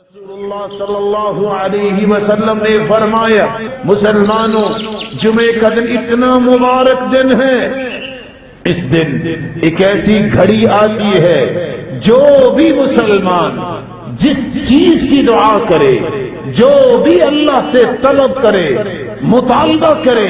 رسول اللہ صلی اللہ علیہ وسلم نے فرمایا مسلمانوں جمعے کا دن اتنا مبارک دن ہے، اس دن ایک ایسی گھڑی آتی ہے جو بھی مسلمان جس چیز کی دعا کرے، جو بھی اللہ سے طلب کرے، مطالبہ کرے،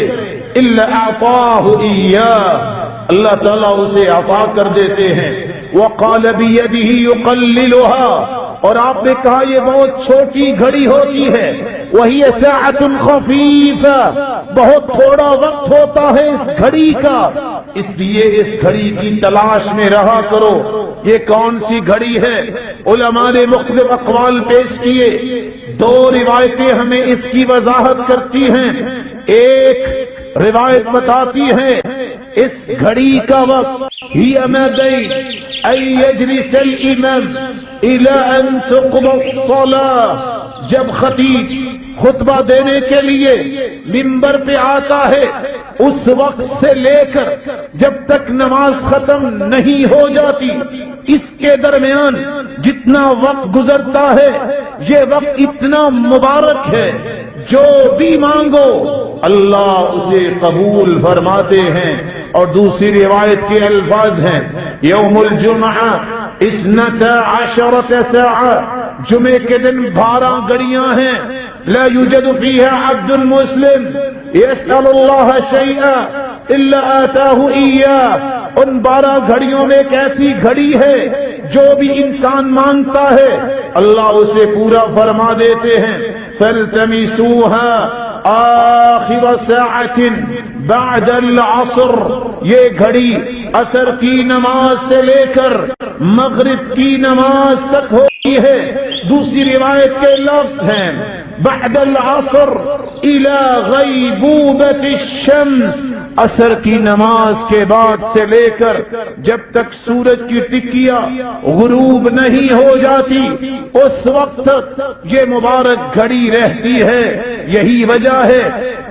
الا اعطاہ ایاہ، اللہ تعالیٰ اسے عطا کر دیتے ہیں۔ وقال بیدہ یقللها، اور آپ نے کہا یہ بہت چھوٹی گھڑی ہوتی ہے، وہی ساعۃ خفیفہ، بہت تھوڑا وقت ہوتا ہے اس گھڑی کا، اس لیے اس گھڑی کی تلاش میں رہا کرو۔ یہ کون سی گھڑی ہے؟ علماء نے مختلف اقوال پیش کیے، دو روایتیں ہمیں اس کی وضاحت کرتی ہیں۔ ایک روایت بتاتی ہے اس گھڑی کا وقت ہی بین ان یجلس الامام الى ان تقضى الصلاة، جب خطیب خطبہ دینے کے لیے منبر پہ آتا ہے اس وقت سے لے کر جب تک نماز ختم نہیں ہو جاتی، اس کے درمیان جتنا وقت گزرتا ہے یہ وقت اتنا مبارک ہے، جو بھی مانگو اللہ اسے قبول فرماتے ہیں۔ اور دوسری روایت کے الفاظ ہیں یوم الجمعہ 12 ساعہ، جمعے کے دن 12 گھڑیاں ہیں، لا یوجد فیہا عبد مسلم یسأل اللہ شیئا الا آتاہ ایاہ، ان 12 گھڑیوں میں ایک ایسی گھڑی ہے جو بھی انسان مانگتا ہے اللہ اسے پورا فرما دیتے ہیں۔ فالتمسوها آخر ساعت بعد العصر، یہ گھڑی عصر کی نماز سے لے کر مغرب کی نماز تک ہوتی ہے۔ دوسری روایت کے لفظ ہیں بعد العصر الى غیبوبۃ الشمس، عصر کی نماز کے بعد سے لے کر جب تک سورج کی ٹکیا غروب نہیں ہو جاتی اس وقت تک یہ مبارک گھڑی رہتی ہے۔ یہی وجہ ہے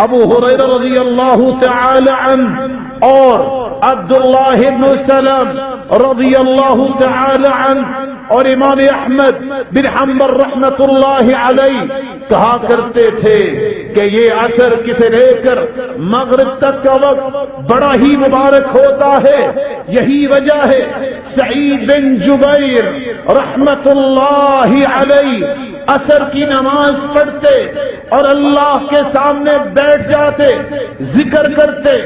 ابو ہریرہ رضی اللہ تعالی عنہ اور عبداللہ بن سلام رضی اللہ تعالی عنہ اور امام احمد بن حنبل رحمت اللہ علیہ کہا کرتے تھے کہ یہ عصر سے لے کر مغرب تک کا وقت بڑا ہی مبارک ہوتا ہے۔ یہی وجہ ہے سعید بن جبیر رحمت اللہ علیہ عصر کی نماز پڑھتے اور اللہ کے سامنے بیٹھ جاتے، ذکر کرتے،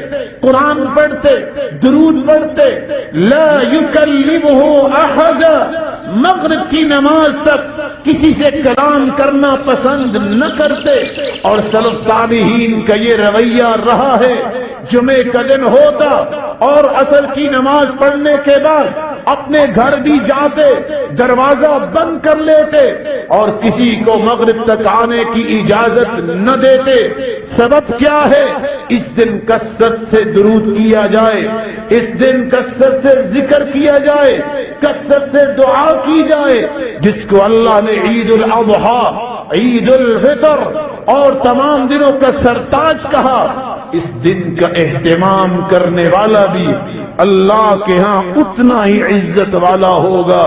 قرآن پڑھتے، درود پڑھتے، لا یکلمہ احد، مغرب کی نماز تک کسی سے کلام کرنا پسند نہ کرتے۔ اور سلف صالحین کا یہ رویہ رہا ہے، جمعے کا دن ہوتا اور عصر کی نماز پڑھنے کے بعد اپنے گھر بھی جاتے، دروازہ بند کر لیتے اور کسی کو مغرب تک آنے کی اجازت نہ دیتے۔ سبب کیا ہے؟ اس دن کثرت سے درود کیا جائے، اس دن کثرت سے ذکر کیا جائے، کثرت سے دعا کی جائے، جس کو اللہ نے عید الاضحیٰ، عید الفطر اور تمام دنوں کا سرتاج کہا۔ اس دن کا اہتمام کرنے والا بھی اللہ کے ہاں اتنا ہی عزت والا ہوگا۔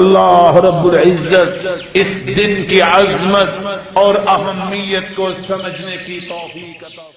اللہ رب العزت اس دن کی عظمت اور اہمیت کو سمجھنے کی توفیق عطا